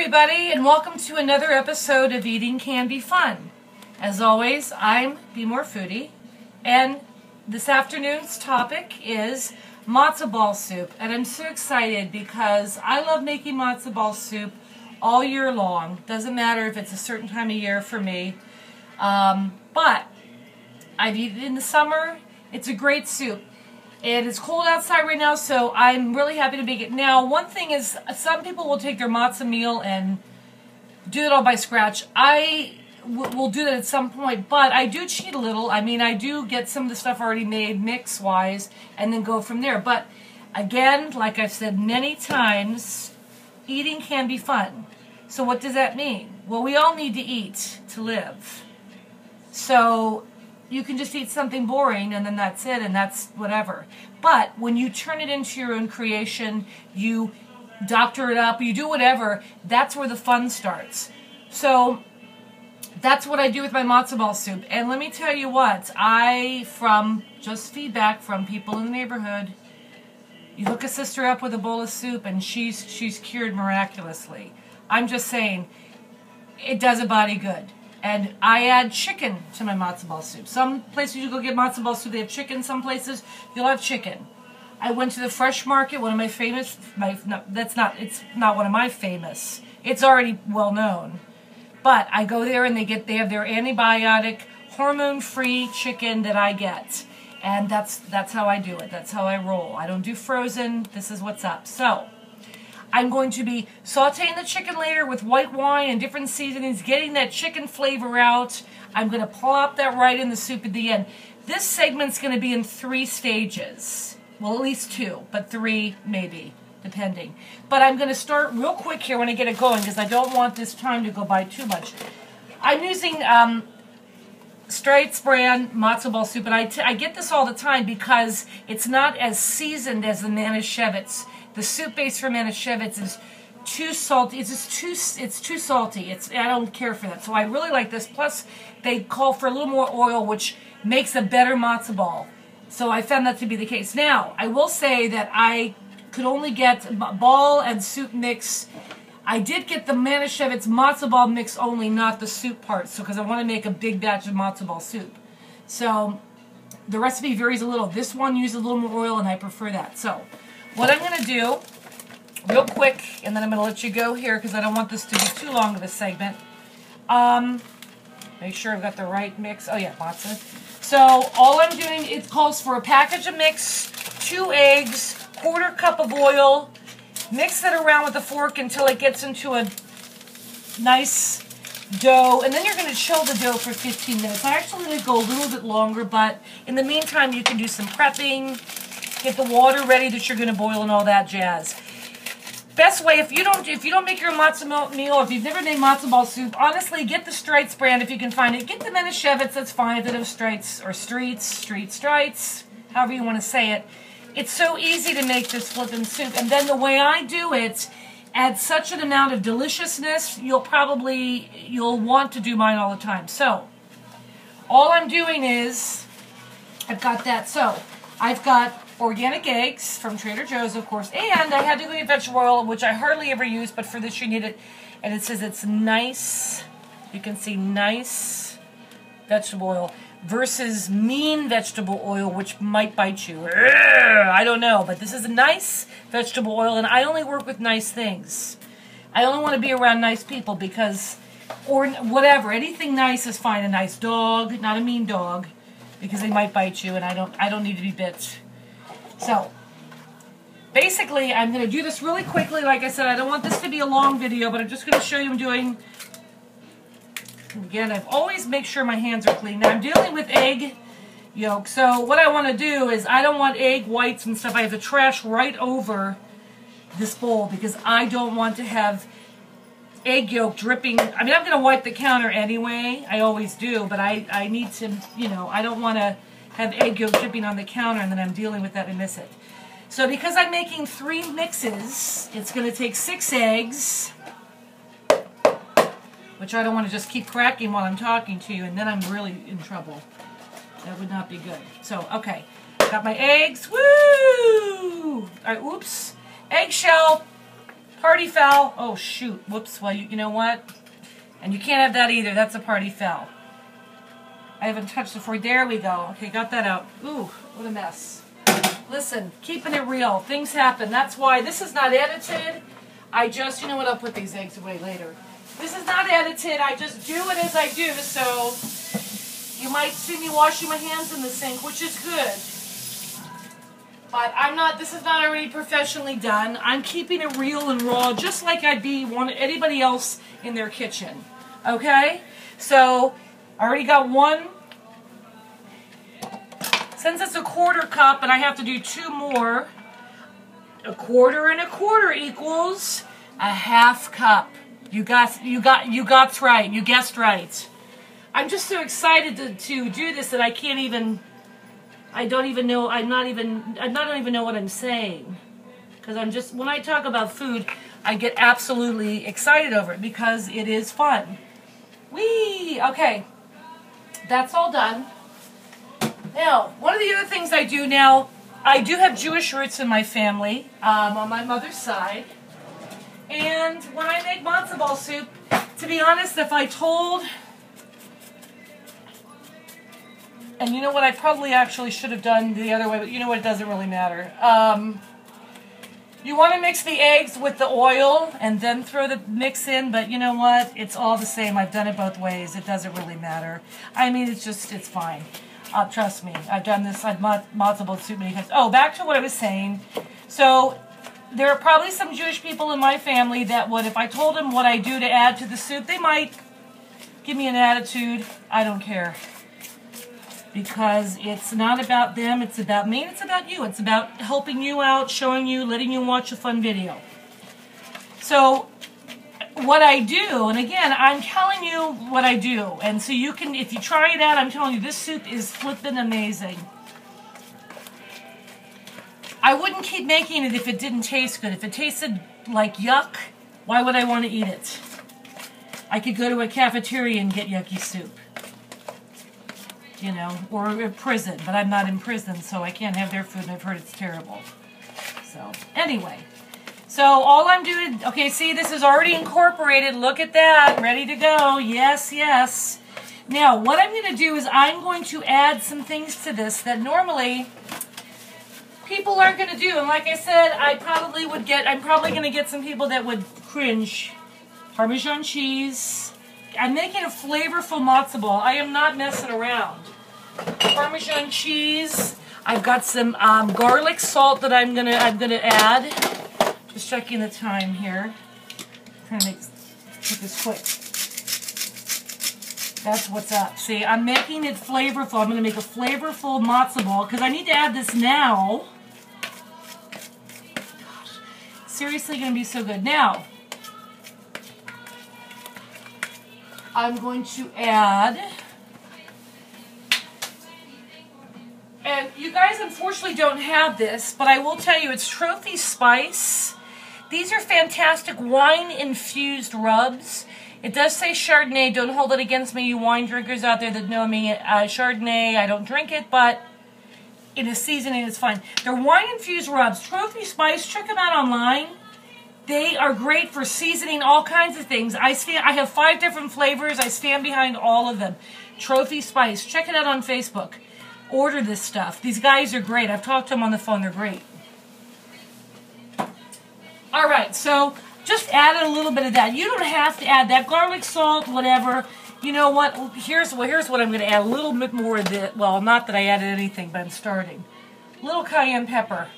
everybody, and welcome to another episode of Eating Can Be Fun. As always, I'm Beemore Foodie, and this afternoon's topic is matzo ball soup. And I'm so excited because I love making matzo ball soup all year long. Doesn't matter if it's a certain time of year for me. But I've eaten it in the summer. It's a great soup. And it's cold outside right now, so I'm really happy to make it. Now, one thing is, some people will take their matzo meal and do it all by scratch. I will do that at some point, but I do cheat a little. I mean, I do get some of the stuff already made mix-wise and then go from there. But again, like I've said many times, eating can be fun. So what does that mean? Well, we all need to eat to live. So you can just eat something boring and then that's it and that's whatever. But when you turn it into your own creation, you doctor it up, you do whatever, that's where the fun starts. So that's what I do with my matzo ball soup. And let me tell you what, from just feedback from people in the neighborhood, you hook a sister up with a bowl of soup and she's cured miraculously. I'm just saying, it does a body good. And I add chicken to my matzo ball soup. Some places you go get matzo ball soup, they have chicken. Some places you'll have chicken. I went to the fresh market, one of my famous, it's not one of my famous. It's already well known. But I go there and they have their antibiotic, hormone-free chicken that I get. And that's how I do it. That's how I roll. I don't do frozen. This is what's up. So I'm going to be sauteing the chicken later with white wine and different seasonings, getting that chicken flavor out. I'm going to plop that right in the soup at the end. This segment's going to be in 3 stages. Well, at least 2, but 3 maybe, depending. But I'm going to start real quick here when I get it going because I don't want this time to go by too much. I'm using Straits brand matzo ball soup, and I get this all the time because it's not as seasoned as the Manischewitz. The soup base for Manischewitz is too salty. It's too salty. I don't care for that. So I really like this. Plus, they call for a little more oil, which makes a better matzo ball. So I found that to be the case. Now, I will say that I could only get ball and soup mix. I did get the Manischewitz matzo ball mix only, not the soup part. So because I want to make a big batch of matzo ball soup. So the recipe varies a little. This one uses a little more oil, and I prefer that. So what I'm going to do, real quick, and then I'm going to let you go here because I don't want this to be too long of a segment. Make sure I've got the right mix. Oh, yeah, matzo. So all I'm doing, it calls for a package of mix, 2 eggs, 1/4 cup of oil. Mix it around with a fork until it gets into a nice dough. And then you're going to chill the dough for 15 minutes. I actually let it go a little bit longer, but in the meantime, you can do some prepping. Get the water ready that you're going to boil and all that jazz. Best way, if you don't make your matzo meal, if you've never made matzo ball soup, honestly, get the Straits brand if you can find it. Get the Manischewitz, that's fine. If they have Straits or Straits, however you want to say it. It's so easy to make this flippin' soup. And then the way I do it adds such an amount of deliciousness, you'll want to do mine all the time. So, all I'm doing is, I've got that. So, I've got organic eggs from Trader Joe's, of course, and I had to go get vegetable oil, which I hardly ever use, but for this you need it. And it says it's nice, you can see nice vegetable oil versus mean vegetable oil, which might bite you. I don't know, but this is a nice vegetable oil, and I only work with nice things. I only want to be around nice people because, or whatever, anything nice is fine. A nice dog, not a mean dog, because they might bite you, and I don't need to be bit. So, basically, I'm going to do this really quickly. Like I said, I don't want this to be a long video, but I'm just going to show you I'm doing. Again, I've always make sure my hands are clean. Now, I'm dealing with egg yolk. So, what I want to do is I don't want egg whites and stuff. I have to trash right over this bowl because I don't want to have egg yolk dripping. I mean, I'm going to wipe the counter anyway. I always do, but I need to, I don't want to have egg yolk dripping on the counter and then I'm dealing with that and miss it. So because I'm making 3 mixes, it's going to take 6 eggs, which I don't want to just keep cracking while I'm talking to you, and then I'm really in trouble. That would not be good. So, okay. Got my eggs. Woo! All right, oops. Eggshell Party foul. Oh, shoot. Whoops. Well, you know what? And you can't have that either. That's a party foul. I haven't touched it before. There we go. Okay, got that out. Ooh, what a mess. Listen, keeping it real. Things happen. That's why this is not edited. I just, you know what, I'll put these eggs away later. This is not edited. I just do it as I do, so you might see me washing my hands in the sink, which is good. But I'm not, this is not already professionally done. I'm keeping it real and raw, just like I'd be anybody else in their kitchen. Okay? So, I already got one. Since it's a 1/4 cup and I have to do 2 more, 1/4 and 1/4 equals a 1/2 cup. You got right. You guessed right. I'm just so excited to do this that I can't even. I don't even know. I don't even know what I'm saying, because I'm just, when I talk about food, I get absolutely excited over it because it is fun. Whee! Okay, that's all done. Now, one of the other things I do now, I do have Jewish roots in my family, on my mother's side. And when I make matzo ball soup, to be honest, if I told, and you know what, I probably actually should have done the other way, but you know what, it doesn't really matter. You want to mix the eggs with the oil and then throw the mix in, but you know what, it's all the same. I've done it both ways. It doesn't really matter. I mean, it's fine. Trust me, I've done this. I've matzo ball soup many times. Oh, back to what I was saying. So, there are probably some Jewish people in my family that would, if I told them what I do to add to the soup, they might give me an attitude. I don't care. Because it's not about them, it's about me, and it's about you. It's about helping you out, showing you, letting you watch a fun video. So, what I do, and again, I'm telling you what I do, and so you can, if you try it out, I'm telling you, this soup is flippin' amazing. I wouldn't keep making it if it didn't taste good. If it tasted like yuck, why would I want to eat it? I could go to a cafeteria and get yucky soup. You know, or a prison, but I'm not in prison, so I can't have their food, and I've heard it's terrible. So, anyway. So, all I'm doing, okay, see, this is already incorporated. Look at that. Ready to go. Yes, yes. Now, what I'm going to do is I'm going to add some things to this that normally people aren't going to do. And like I said, I'm probably going to get some people that would cringe. Parmesan cheese. I'm making a flavorful matzo ball. I am not messing around. Parmesan cheese. I've got some garlic salt that I'm gonna add. Just checking the time here. I'm trying to make this quick. That's what's up. See, I'm making it flavorful. I'm gonna make a flavorful matzo ball because I need to add this now. Gosh, seriously, gonna be so good. Now, I'm going to add, and you guys unfortunately don't have this, but I will tell you it's Trophy Spice. These are fantastic wine-infused rubs. It does say Chardonnay. Don't hold it against me, you wine drinkers out there that know me. Chardonnay, I don't drink it, but in a seasoning, it's fine. They're wine-infused rubs. Trophy Spice, check them out online. They are great for seasoning all kinds of things. I have 5 different flavors. I stand behind all of them. Trophy Spice. Check it out on Facebook. Order this stuff. These guys are great. I've talked to them on the phone. They're great. All right, so just add a little bit of that. You don't have to add that. Garlic, salt, whatever. You know what? Here's what I'm going to add. A little bit more of the, well, not that I added anything, but I'm starting. Little cayenne pepper.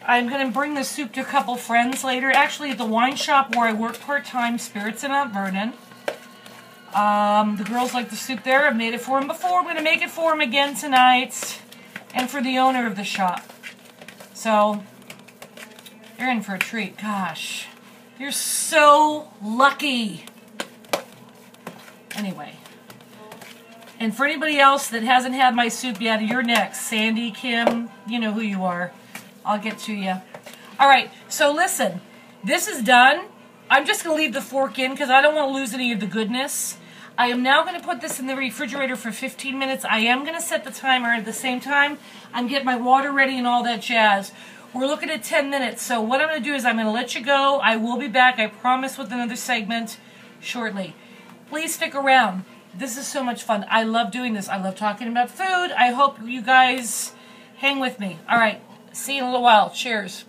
I'm going to bring the soup to a couple friends later. Actually, at the wine shop where I work part-time, Spirits in Mount Vernon. The girls like the soup there. I've made it for them before. I'm going to make it for them again tonight. And for the owner of the shop. So, they're in for a treat. Gosh. You're so lucky. Anyway. And for anybody else that hasn't had my soup yet, you're next. Sandy, Kim, you know who you are. I'll get to you. All right, so listen. This is done. I'm just going to leave the fork in because I don't want to lose any of the goodness. I am now going to put this in the refrigerator for 15 minutes. I am going to set the timer at the same time. I'm getting my water ready and all that jazz. We're looking at 10 minutes, so what I'm going to do is I'm going to let you go. I will be back, I promise, with another segment shortly. Please stick around. This is so much fun. I love doing this. I love talking about food. I hope you guys hang with me. All right, see you in a little while. Cheers.